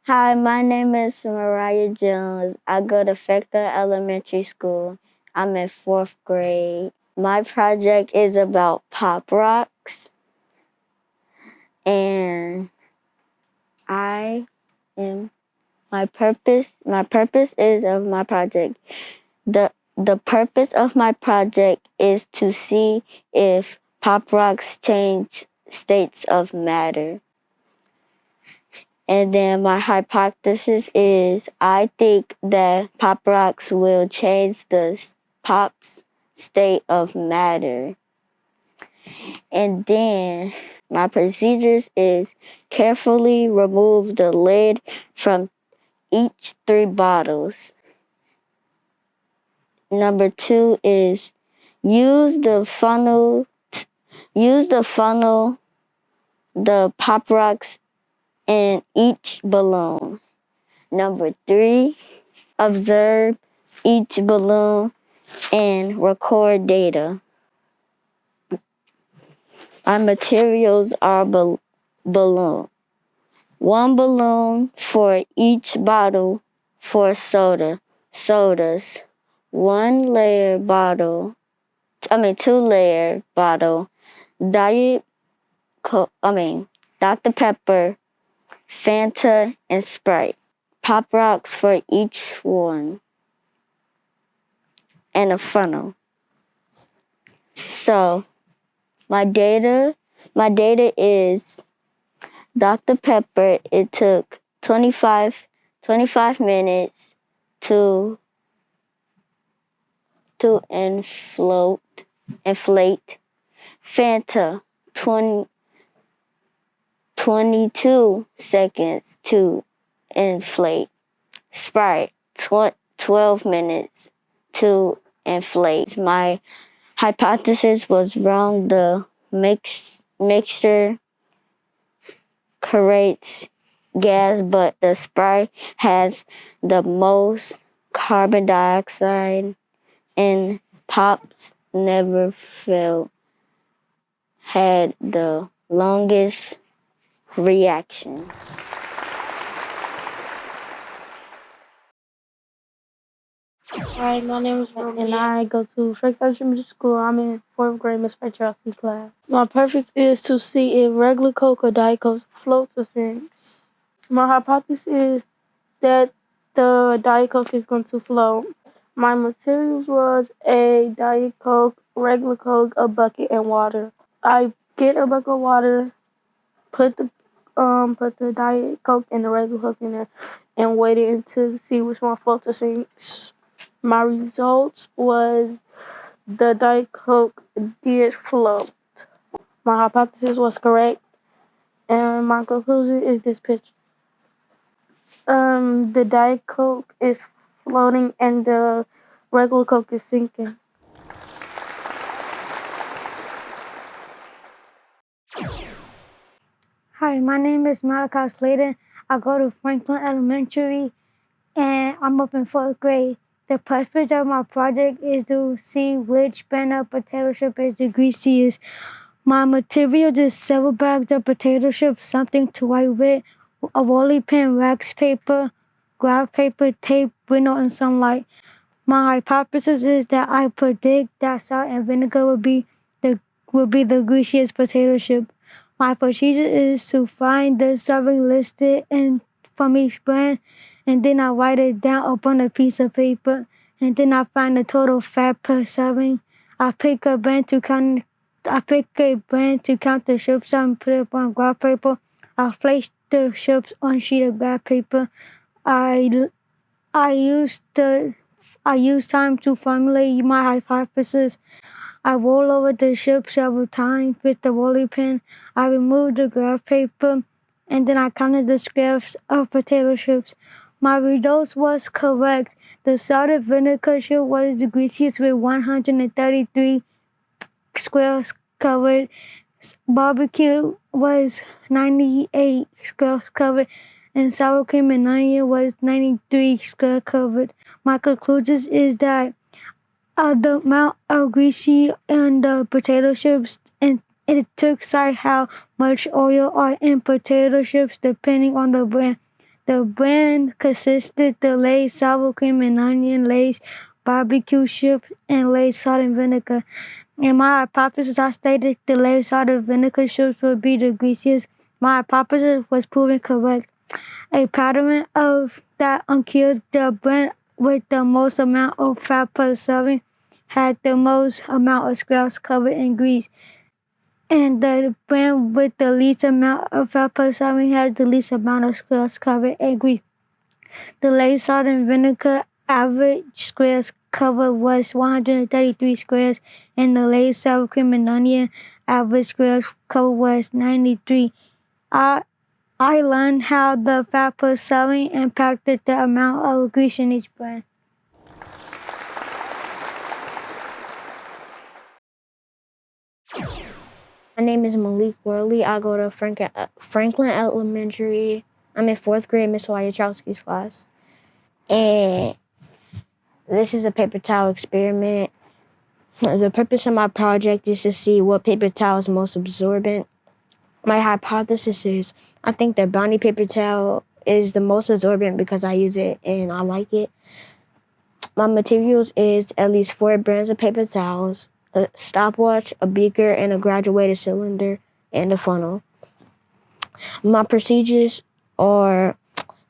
Hi, my name is Mariah Jones. I go to Fecta Elementary School. I'm in fourth grade. My project is about pop rocks, and I am my purpose is of my project. The purpose of my project is to see if pop rocks change states of matter. And then my hypothesis is I think that pop rocks will change the pop's state of matter. And then my procedures is carefully remove the lid from each 3 bottles. Number 2 is use the funnel the pop rocks in each balloon. Number 3, observe each balloon and record data. My materials are balloon. 1 balloon for each bottle for sodas. 2-layer bottle. Diet Dr. Pepper, Fanta, and Sprite. Pop rocks for each one. And a funnel. So my data is Dr. Pepper. It took 25 minutes to inflate. Fanta 22 seconds to inflate. Sprite 12 minutes to inflate. My hypothesis was wrong. The mixture creates gas, but the Sprite has the most carbon dioxide, and Pops never had the longest reaction. Hi, my name is Roman and I go to Frank Elementary School. I'm in fourth grade Miss Petrowski class. My purpose is to see if regular Coke or Diet Coke floats or sinks. My hypothesis is that the Diet Coke is going to float. My materials was a Diet Coke, regular Coke, a bucket, and water. I get a bucket of water, put the Diet Coke and the regular Coke in there, and wait it to see which one floats or sinks. My results was the Diet Coke did float. My hypothesis was correct, and my conclusion is this picture. The Diet Coke is floating and the regular Coke is sinking. Hi, my name is Malachi Sladen. I go to Franklin Elementary and I'm up in fourth grade. The purpose of my project is to see which brand of potato chip is the greasiest. My materials is several bags of potato chips, something to write with, a rolling pin, wax paper, graph paper, tape, window, and sunlight. My hypothesis is that I predict that salt and vinegar will be the greasiest potato chip. My procedure is to find the serving listed and from each brand, and then I write it down upon a piece of paper, and then I find the total fat per serving. I pick a brand to count the chips and put it on graph paper. I place the chips on sheet of graph paper. I use time to formulate my hypothesis. I roll over the chip several times with the rolling pin. I remove the graph paper, and then I counted the scraps of potato chips. My results was correct. The salted vinegar chip was the greasiest with 133 squares covered. Barbecue was 98 squares covered, and sour cream and onion was 93 square covered. My conclusions is that the amount of greasy and the potato chips, and it took sight how much oil are in potato chips depending on the brand. The brand consisted of Lay's sour cream and onion, Lay's barbecue chips, and Lay's salt and vinegar. In my hypothesis, I stated the Lay's salt and vinegar chips would be the greasiest. My hypothesis was proven correct. A pattern of that occurred. The brand with the most amount of fat per serving had the most amount of scraps covered in grease. And the brand with the least amount of fat per serving has the least amount of scraps covered in grease. The Lay's salt and vinegar average squares cover was 133 squares, and the Lay's sour cream and onion average squares cover was 93. I learned how the fat per serving impacted the amount of grease in each brand. My name is Malik Worley. I go to Franklin Elementary. I'm in 4th grade, Miss Wojciechowski's class. And this is a paper towel experiment. The purpose of my project is to see what paper towel is most absorbent. My hypothesis is I think that Bounty paper towel is the most absorbent because I use it and I like it. My materials is at least 4 brands of paper towels, a stopwatch, a beaker, and a graduated cylinder, and a funnel. My procedures are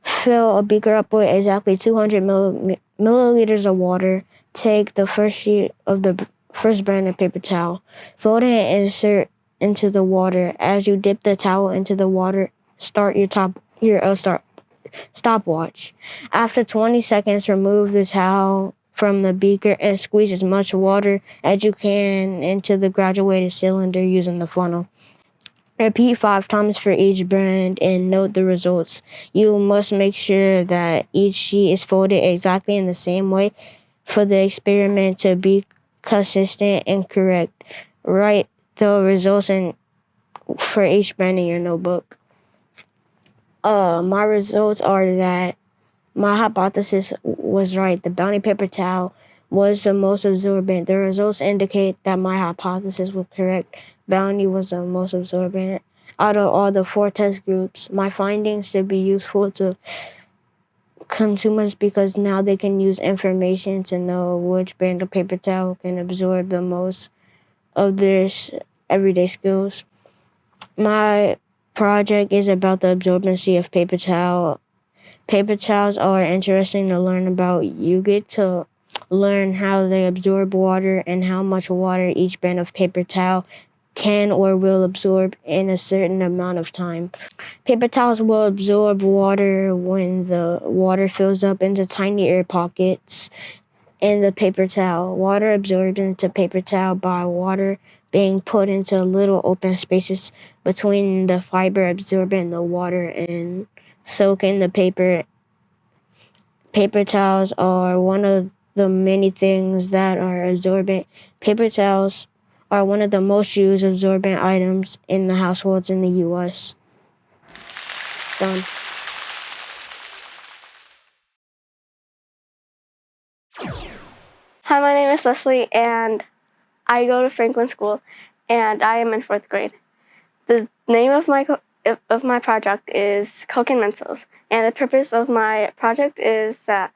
fill a beaker up with exactly 200 milliliters of water. Take the first sheet of the first brand of paper towel, fold it and insert into the water. As you dip the towel into the water, start your stopwatch. After 20 seconds, remove the towel from the beaker and squeeze as much water as you can into the graduated cylinder using the funnel. Repeat 5 times for each brand and note the results. You must make sure that each sheet is folded exactly in the same way for the experiment to be consistent and correct. Write the results for each brand in your notebook. My results are that my hypothesis was right. The Bounty paper towel was the most absorbent. The results indicate that my hypothesis was correct. Bounty was the most absorbent. Out of all the 4 test groups, my findings should be useful to consumers because now they can use information to know which brand of paper towel can absorb the most of their everyday skills. My project is about the absorbency of paper towel. Paper towels are interesting to learn about. You get to learn how they absorb water and how much water each brand of paper towel can or will absorb in a certain amount of time. Paper towels will absorb water when the water fills up into tiny air pockets in the paper towel. Water absorbed into paper towel by water being put into little open spaces between the fiber absorbing the water and soaking the paper. Paper towels are one of the many things that are absorbent. Paper towels are one of the most used absorbent items in the households in the U.S. Done. Hi, my name is Leslie, and I go to Franklin School, and I am in 4th grade. The name of my project is Coke and Mentos, and the purpose of my project is that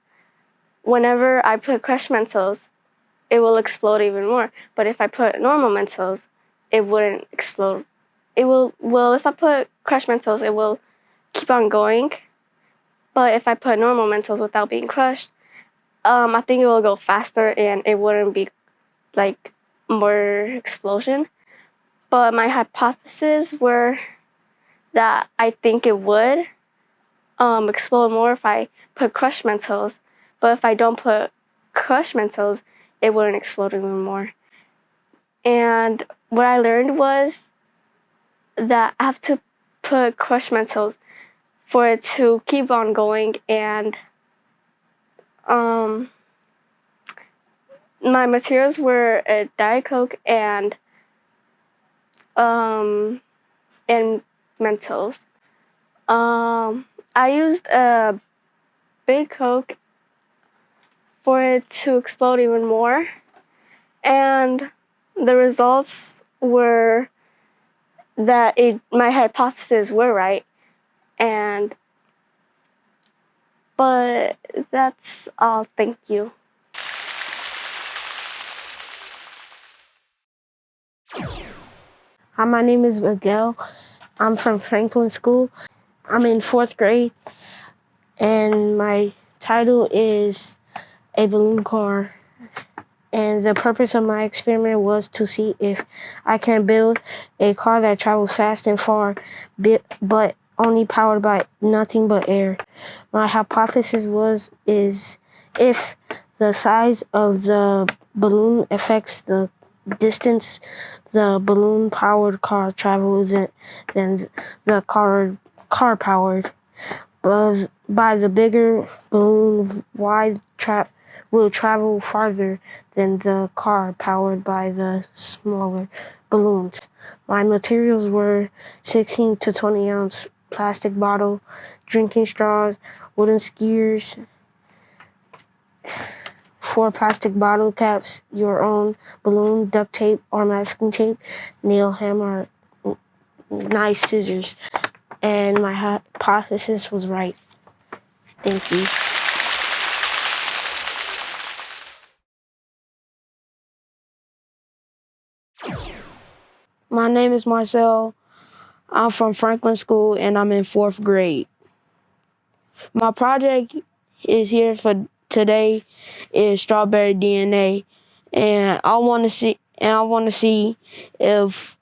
whenever I put crushed Mentos, it will explode even more. But if I put normal Mentos, it wouldn't explode. If I put crushed Mentos, it will keep on going. But if I put normal Mentos without being crushed, I think it will go faster and it wouldn't be like more explosion. But my hypotheses were that I think it would explode more if I put crushed Mentos. But if I don't put crushed Mentos, it wouldn't explode even more. And what I learned was that I have to put crushed Mentos for it to keep on going. And my materials were a Diet Coke and Mentos. I used a big Coke for it to explode even more, and the results were that my hypotheses were right, and But that's all. Thank you. Hi, my name is Miguel. I'm from Franklin School. I'm in 4th grade, and my title is A Balloon Car. And the purpose of my experiment was to see if I can build a car that travels fast and far, but only powered by nothing but air. My hypothesis is if the size of the balloon affects the distance the balloon-powered car travels, then the car powered by the bigger balloon will travel farther than the car powered by the smaller balloons. My materials were 16 to 20 ounce plastic bottle, drinking straws, wooden skiers, 4 plastic bottle caps, your own balloon, duct tape or masking tape, nail hammer, nice scissors. And my hypothesis was right. Thank you. My name is Marcel. I'm from Franklin School and I'm in 4th grade. My project is here for today is strawberry DNA, and I want to see if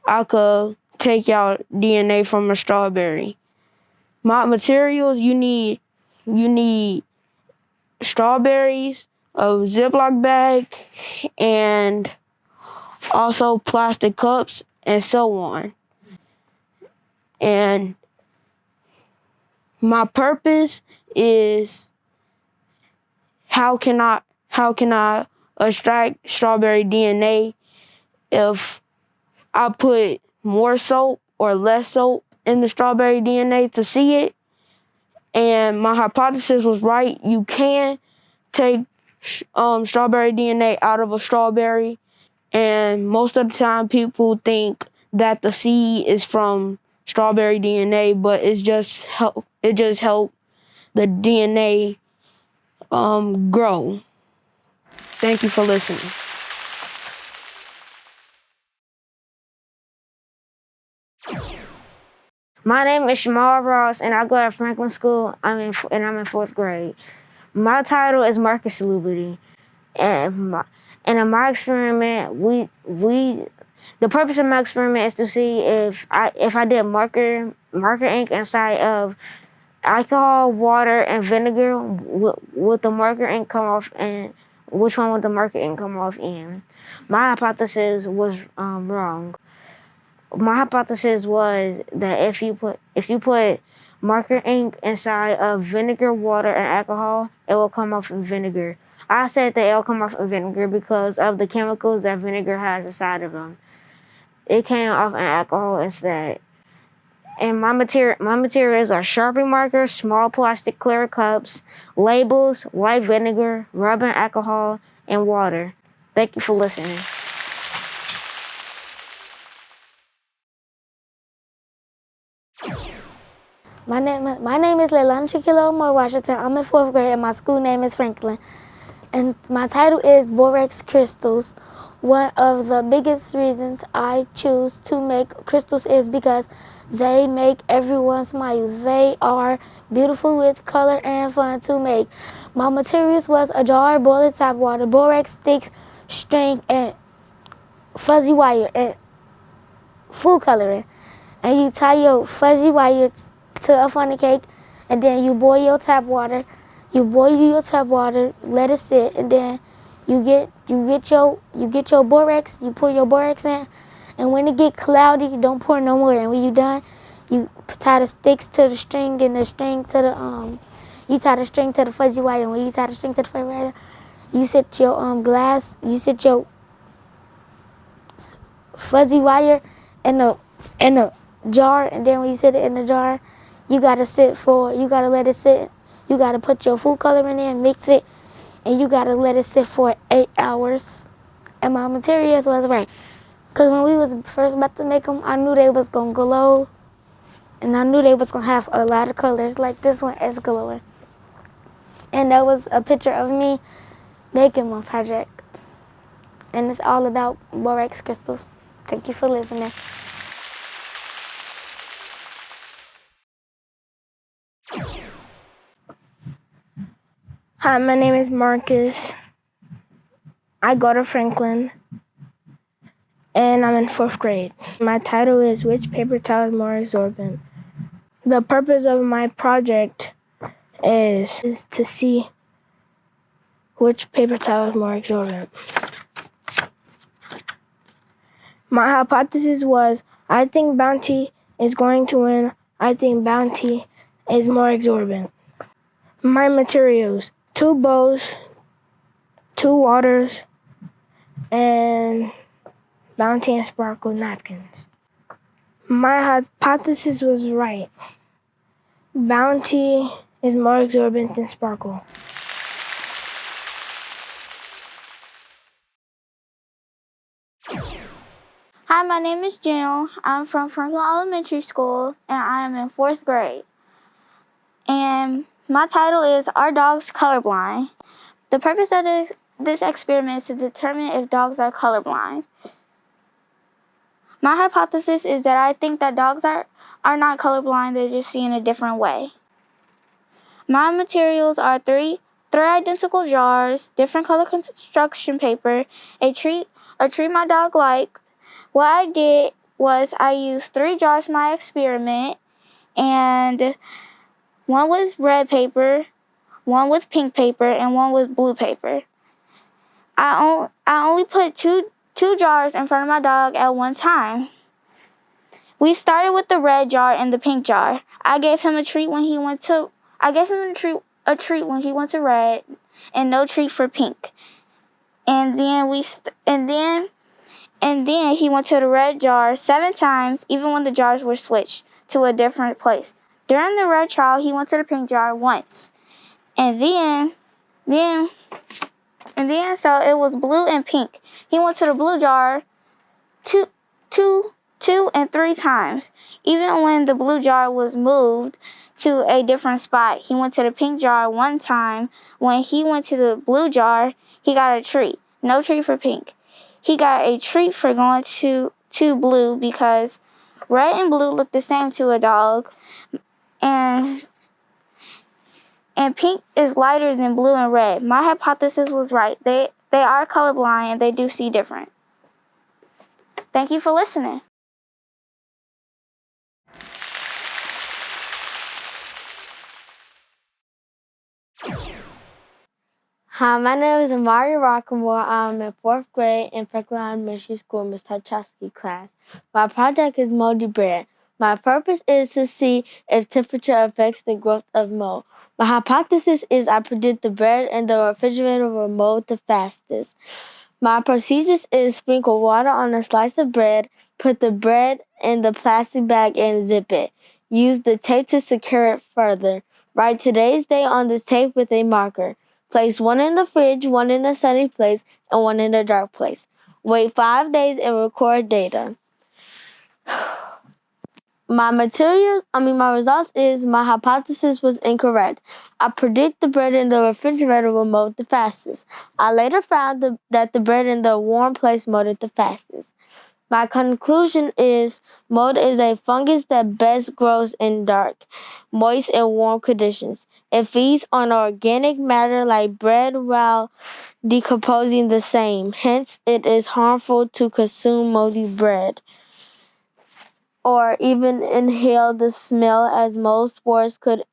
I could take out DNA from a strawberry. My materials, you need strawberries, a Ziploc bag, and also plastic cups and so on. And my purpose is how can I extract strawberry DNA if I put more soap or less soap in the strawberry DNA to see it? And my hypothesis was right. You can take strawberry DNA out of a strawberry, and most of the time people think that the seed is from strawberry DNA, but it just help the DNA grow. Thank you for listening. My name is Shamal Ross, and I go to Franklin School. I'm in 4th grade. My title is market salubrity, and in my experiment, the purpose of my experiment is to see if I did marker ink inside of alcohol, water, and vinegar, would the marker ink come off, and which one would the marker ink come off in? My hypothesis was wrong. My hypothesis was that if you put marker ink inside of vinegar, water, and alcohol, it will come off in vinegar. I said that it will come off in vinegar because of the chemicals that vinegar has inside of them. It came off in alcohol instead. And my materials are Sharpie markers, small plastic clear cups, labels, white vinegar, rubbing alcohol, and water. Thank you for listening. My name is Leilani Shaquilla Omar Washington. I'm in 4th grade and my school name is Franklin. And my title is Borax Crystals. One of the biggest reasons I choose to make crystals is because they make everyone smile. They are beautiful with color and fun to make. My materials was a jar, boiling tap water, borax sticks, string, and fuzzy wire, and food coloring. And you tie your fuzzy wire to a funnel cake, and then you boil your tap water. You boil your tap water, let it sit, and then you get your borax. You pour your borax in, and when it get cloudy, you don't pour no more. And when you done, you tie the sticks to the string, and the string to the you tie the string to the fuzzy wire. And when you tie the string to the fuzzy wire, you set your glass. You set your fuzzy wire in a jar, and then when you set it in the jar, you gotta let it sit. You gotta put your food coloring in, mix it, and you gotta let it sit for 8 hours. And my materials was right, cause when we was first about to make them, I knew they was gonna glow, and I knew they was gonna have a lot of colors. Like this one is glowing. And that was a picture of me making my project. And it's all about borax crystals. Thank you for listening. Hi, my name is Marcus. I go to Franklin, and I'm in 4th grade. My title is Which Paper Towel is More Absorbent? The purpose of my project is to see which paper towel is more absorbent. My hypothesis was, I think Bounty is going to win. I think Bounty is more absorbent. My materials, 2 bows, 2 waters, and Bounty and Sparkle napkins. My hypothesis was right. Bounty is more absorbent than Sparkle. Hi, my name is Jill. I'm from Franklin Elementary School, and I am in 4th grade. And my title is Are Dogs Colorblind? The purpose of this experiment is to determine if dogs are colorblind. My hypothesis is that I think that dogs are not colorblind, they just see in a different way. My materials are three identical jars, different color construction paper, a treat my dog liked. What I did was I used 3 jars for my experiment, and one with red paper, one with pink paper, and one with blue paper. I only put two jars in front of my dog at one time. We started with the red jar and the pink jar. I gave him a treat when he went to red, and no treat for pink. And then he went to the red jar 7 times, even when the jars were switched to a different place. During the red trial, he went to the pink jar once. And then so it was blue and pink. He went to the blue jar two and 3 times. Even when the blue jar was moved to a different spot, he went to the pink jar 1 time. When he went to the blue jar, he got a treat. No treat for pink. He got a treat for going to blue because red and blue look the same to a dog. And pink is lighter than blue and red. My hypothesis was right. They are colorblind and they do see different. Thank you for listening. Hi, my name is Amari Rockamore. I'm in 4th grade in Franklin Elementary School, Ms. Tchaikovsky class. My project is moldy bread. My purpose is to see if temperature affects the growth of mold. My hypothesis is I predict the bread in the refrigerator will mold the fastest. My procedures is sprinkle water on a slice of bread, put the bread in the plastic bag and zip it. Use the tape to secure it further. Write today's date on the tape with a marker. Place 1 in the fridge, 1 in a sunny place, and 1 in a dark place. Wait 5 days and record data. My results is my hypothesis was incorrect. I predict the bread in the refrigerator will mold the fastest. I later found that the bread in the warm place molded the fastest. My conclusion is mold is a fungus that best grows in dark, moist, and warm conditions. It feeds on organic matter like bread while decomposing the same. Hence, it is harmful to consume moldy bread or even inhale the smell, as mold spores could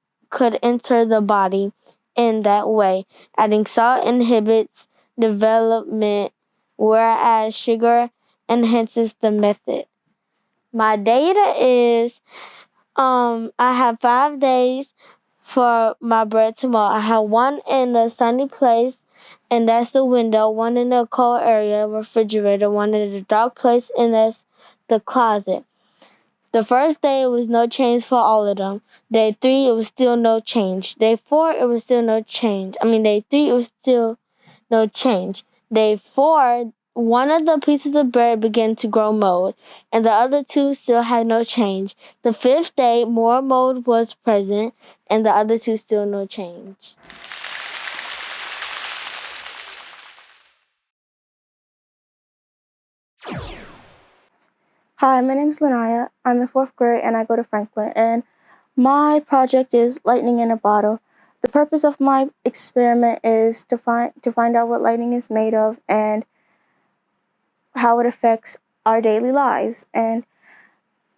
enter the body in that way. Adding salt inhibits development, whereas sugar enhances the method. My data is I have 5 days for my bread tomorrow. I have 1 in a sunny place, and that's the window, 1 in a cold area, refrigerator, 1 in a dark place, and that's the closet. The first day, it was no change for all of them. Day 3, it was still no change. Day 4, it was still no change. Day 3, it was still no change. Day 4, 1 of the pieces of bread began to grow mold, and the other 2 still had no change. The 5th day, more mold was present, and the other 2 still no change. Hi, my name is Lanaya. I'm in 4th grade and I go to Franklin. And my project is lightning in a bottle. The purpose of my experiment is to find out what lightning is made of and how it affects our daily lives. And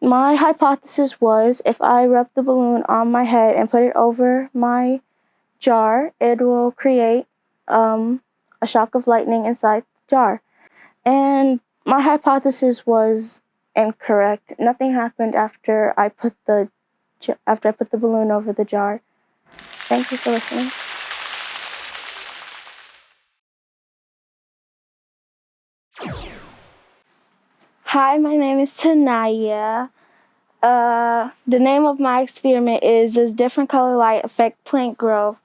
my hypothesis was if I rub the balloon on my head and put it over my jar, it will create a shock of lightning inside the jar. And my hypothesis was incorrect. Nothing happened after I put the balloon over the jar. Thank you for listening. Hi, my name is Tanaya. The name of my experiment is Does Different Color Light Affect Plant Growth?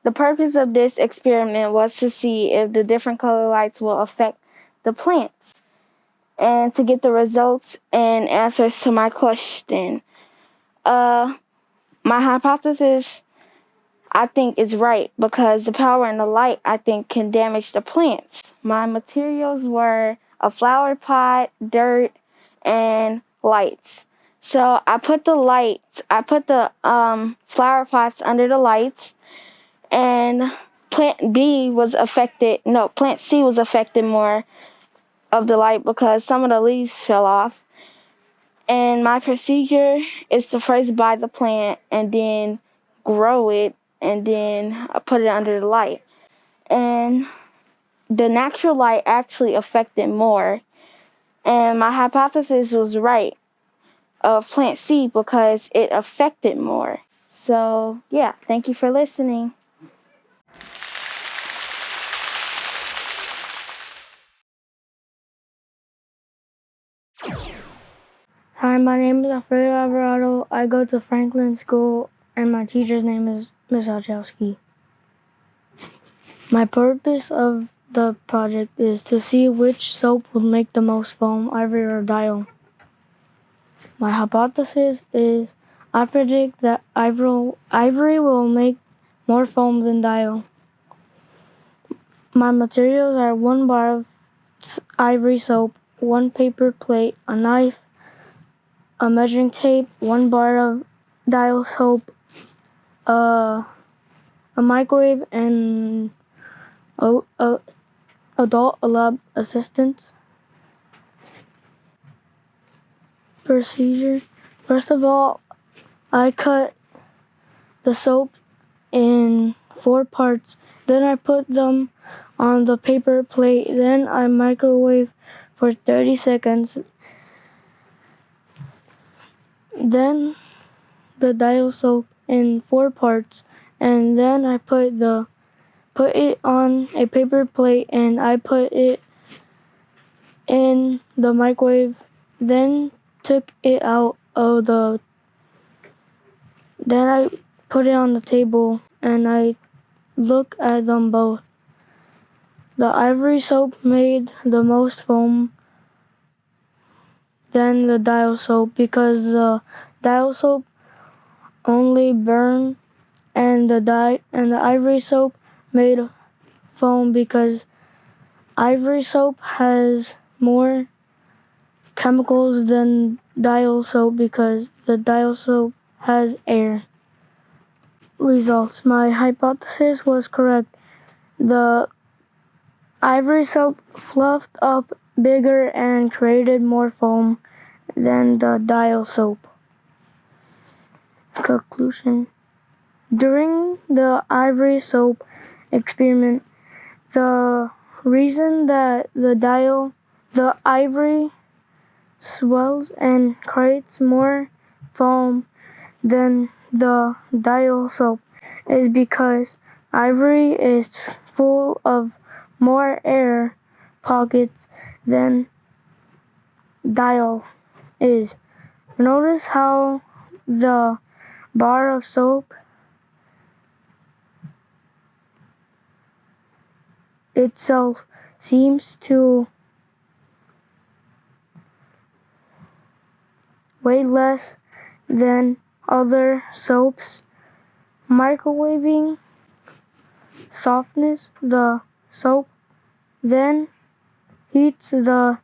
The purpose of this experiment was to see if the different color lights will affect the plants and to get the results and answers to my question. My hypothesis, I think, is right because the power in the light, I think, can damage the plants. My materials were a flower pot, dirt, and lights. So I put the flower pots under the lights, and plant C was affected more of the light because some of the leaves fell off. And my procedure is to first buy the plant and then grow it and then put it under the light. And the natural light actually affected more. And my hypothesis was right of plant C because it affected more. So, yeah, thank you for listening. Hi, my name is Alfredo Alvarado. I go to Franklin School, and my teacher's name is Ms. Wachowski. My purpose of the project is to see which soap will make the most foam, ivory or dial. My hypothesis is I predict that ivory will make more foam than dial. My materials are 1 bar of ivory soap, 1 paper plate, a knife, a measuring tape, 1 bar of dial soap, a microwave, and adult lab assistants. Procedure. First of all, I cut the soap in 4 parts. Then I put them on the paper plate. Then I microwave for 30 seconds. Then the dial soap in 4 parts, and then I put it on a paper plate and I put it in the microwave. Then took it out of then I put it on the table and I look at them both. The ivory soap made the most foam than the dial soap because the dial soap only burned and the ivory soap made foam because ivory soap has more chemicals than dial soap because the dial soap has air. Results. My hypothesis was correct. The ivory soap fluffed up bigger and created more foam than the dial soap. Conclusion. During the ivory soap experiment, the reason that the ivory swells and creates more foam than the dial soap is because ivory is full of more air pockets than dial is. Notice how the bar of soap itself seems to weigh less than other soaps. Microwaving softens the soap, then heats the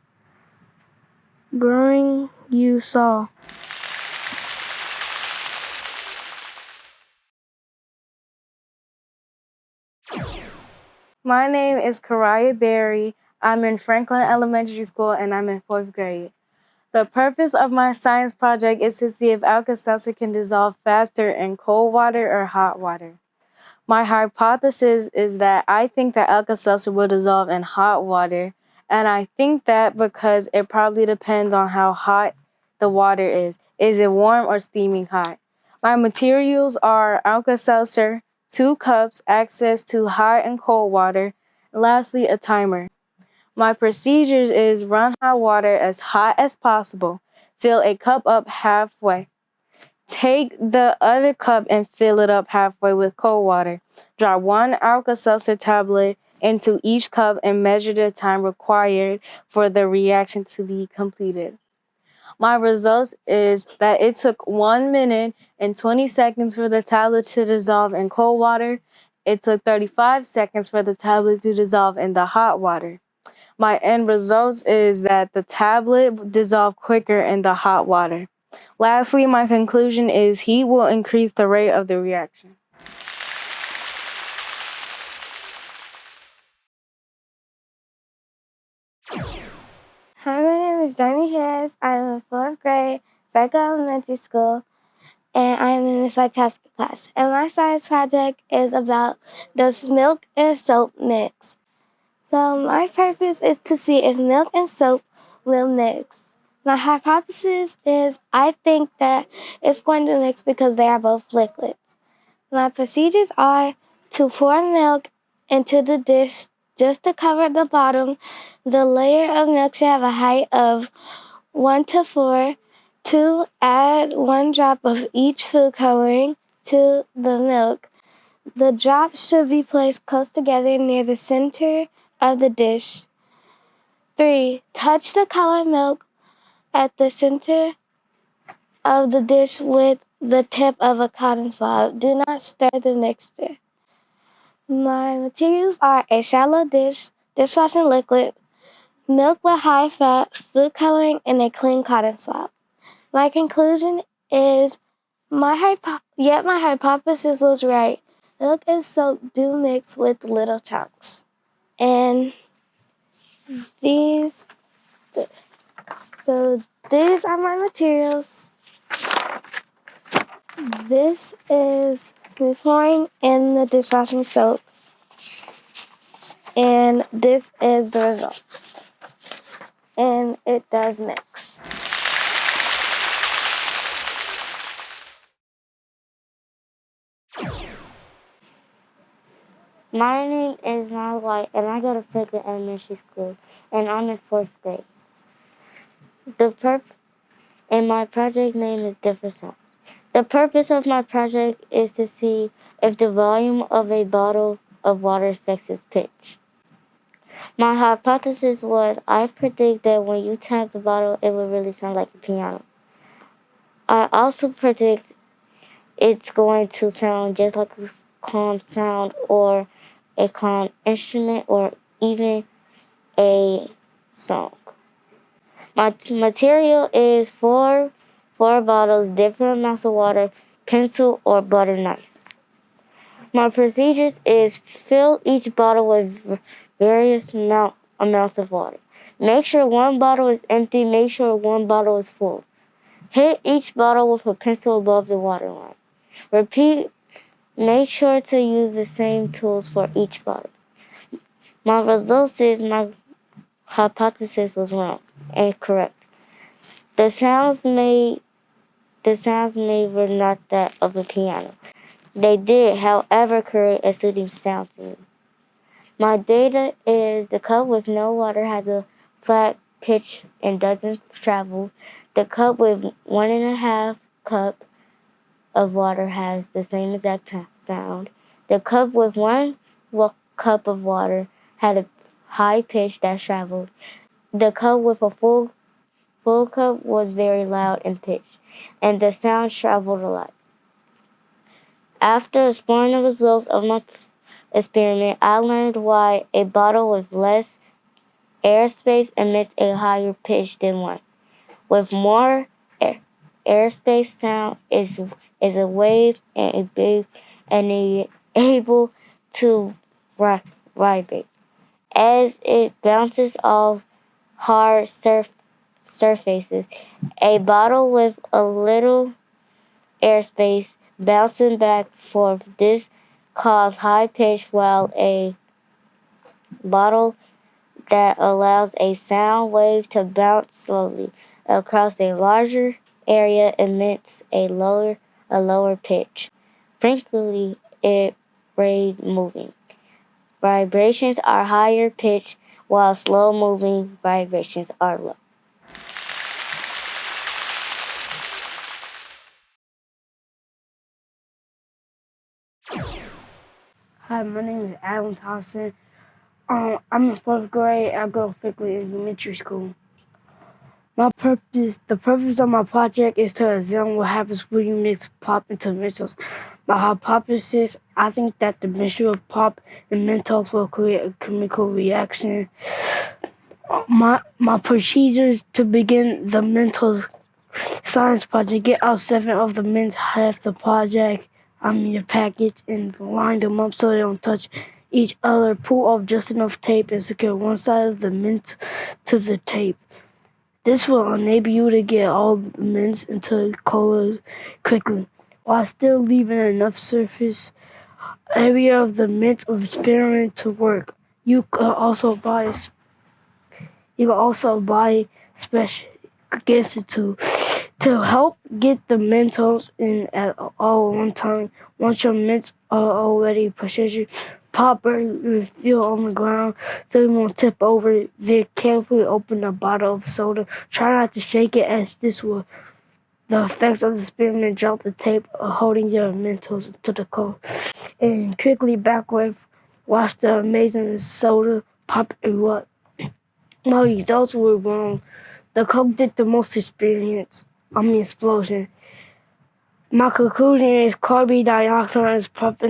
growing you saw. My name is Karaya Berry. I'm in Franklin Elementary School and I'm in 4th grade. The purpose of my science project is to see if Alka-Seltzer can dissolve faster in cold water or hot water. My hypothesis is that I think that Alka-Seltzer will dissolve in hot water, and I think that because it probably depends on how hot the water is. Is it warm or steaming hot? My materials are Alka-Seltzer, 2 cups, access to hot and cold water, and lastly, a timer. My procedures is run hot water as hot as possible, fill a cup up halfway. Take the other cup and fill it up halfway with cold water. Drop 1 Alka-Seltzer tablet into each cup and measure the time required for the reaction to be completed. My results is that it took 1 minute and 20 seconds for the tablet to dissolve in cold water. It took 35 seconds for the tablet to dissolve in the hot water. My end results is that the tablet dissolved quicker in the hot water. Lastly, my conclusion is heat will increase the rate of the reaction. Hi, my name is Johnny Harris. I'm in 4th grade, Franklin Elementary School, and I'm in the Sartasky class. And my science project is about does milk and soap mix. So my purpose is to see if milk and soap will mix. My hypothesis is I think that it's going to mix because they are both liquids. My procedures are to pour milk into the dish just to cover the bottom. The layer of milk should have a height of 1 to 4. 2, add 1 drop of each food coloring to the milk. The drops should be placed close together near the center of the dish. 3, touch the colored milk at the center of the dish with the tip of a cotton swab. Do not stir the mixture. My materials are a shallow dish, dishwashing liquid, milk with high fat, food coloring, and a clean cotton swab. My conclusion is my hypothesis was right. Milk and soap do mix with little chunks. And these are my materials. This is me pouring in the dishwashing soap. And this is the results. And it does mix. My name is Miles White, and I go to Franklin Elementary School, and I'm in 4th grade. And my project name is Different Sounds. The purpose of my project is to see if the volume of a bottle of water affects its pitch. My hypothesis was I predict that when you tap the bottle, it will really sound like a piano. I also predict it's going to sound just like a calm sound or a calm instrument or even a song. My material is four bottles, different amounts of water, pencil or butter knife. My procedures is fill each bottle with various amounts of water. Make sure 1 bottle is empty, make sure 1 bottle is full. Hit each bottle with a pencil above the water line. Repeat, make sure to use the same tools for each bottle. My results is my hypothesis was wrong and correct. The sounds made were not that of a piano. They did, however, create a soothing sound to me. My data is the cup with no water has a flat pitch and doesn't travel. The cup with 1.5 cup of water has the same exact sound. The cup with 1 cup of water had a high pitch that traveled. The cup with a full cup was very loud in pitch, and the sound traveled a lot. After exploring the results of my experiment, I learned why a bottle with less airspace emits a higher pitch than one. With more airspace, sound is a wave and able to vibrate. As it bounces off hard surfaces, a bottle with a little airspace bouncing back and forth. This causes high pitch, while a bottle that allows a sound wave to bounce slowly across a larger area emits a lower pitch. Frequently, it rate moving. Vibrations are higher pitched, while slow moving vibrations are low. Hi, my name is Adam Thompson. I'm in 4th grade. I go to Fickley Elementary School. The purpose of my project is to examine what happens when you mix pop into Mentos. My hypothesis, I think that the mixture of pop and Mentos will create a chemical reaction. My procedures to begin the Mentos science project: get out 7 of the mints, half the the package, and line them up so they don't touch each other. Pull off just enough tape and secure one side of the mint to the tape. This will enable you to get all the mints into colors quickly, while still leaving enough surface area of the mint of experiment to work. You can also buy special against it to help get the Mentos in at all one time. Once your mints are already positioned, pop refill on the ground so it won't tip over. Then carefully open a bottle of soda. Try not to shake it, as this will the effects of the experiment. Drop the tape holding your Mentos to the cold, and quickly backward. Watch the amazing soda pop erupt. My results were wrong. The Coke did the most explosion. My conclusion is carbon dioxide is pumped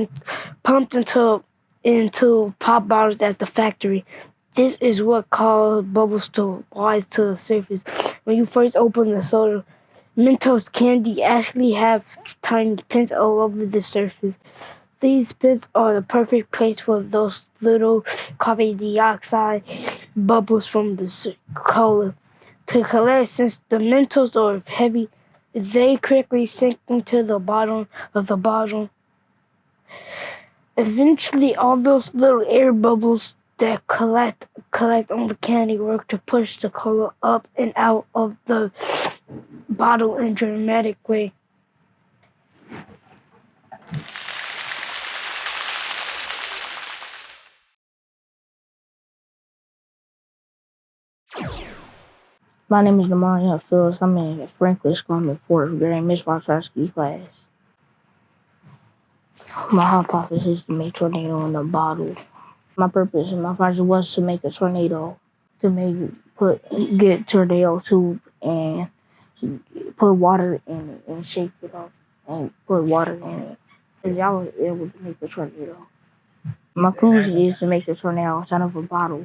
into pop bottles at the factory. This is what caused bubbles to rise to the surface. When you first open the soda, Mentos candy actually have tiny pins all over the surface. These pins are the perfect place for those little carbon dioxide bubbles from the cola to collect. Since the Mentos are heavy, they quickly sink into the bottom of the bottle. Eventually, all those little air bubbles that collect on the candy work to push the cola up and out of the bottle in a dramatic way. My name is Demaria Phillips. I'm in Franklin School. I'm in 4th grade. Miss Wachowski class. My hypothesis is to make tornado in a bottle. My purpose in my project was to make a tornado, get tornado tube and put water in it and shake it up and put water in it. And I was able to make a tornado. My conclusion is to make a tornado out of a bottle.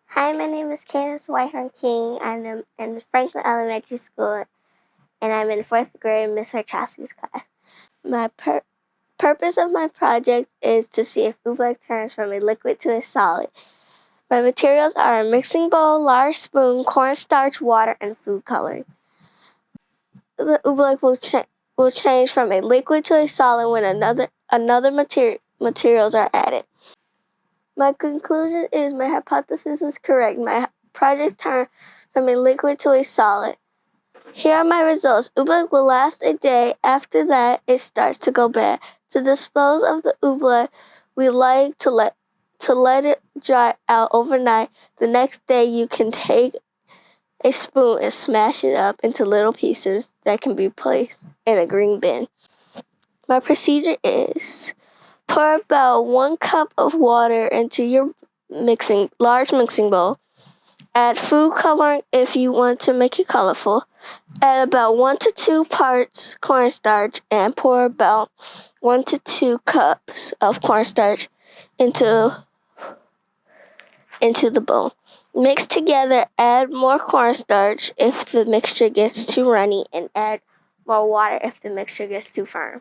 Hi, my name is Candace Whitehorn King. I'm in Franklin Elementary School, and I'm in 4th grade, Miss Wachowski's class. My purpose of my project is to see if oobleck turns from a liquid to a solid. My materials are a mixing bowl, large spoon, cornstarch, water, and food coloring. The oobleck will change from a liquid to a solid when another materials are added. My conclusion is my hypothesis is correct. My project turned from a liquid to a solid. Here are my results. Oobleck will last a day. After that, it starts to go bad. To dispose of the oobleck, we like to let it dry out overnight. The next day, you can take a spoon and smash it up into little pieces that can be placed in a green bin. My procedure is: pour about 1 cup of water into your large mixing bowl. Add food coloring if you want to make it colorful. Add about 1 to 2 parts cornstarch and pour about 1 to 2 cups of cornstarch into the bowl. Mix together, add more cornstarch if the mixture gets too runny, and add more water if the mixture gets too firm.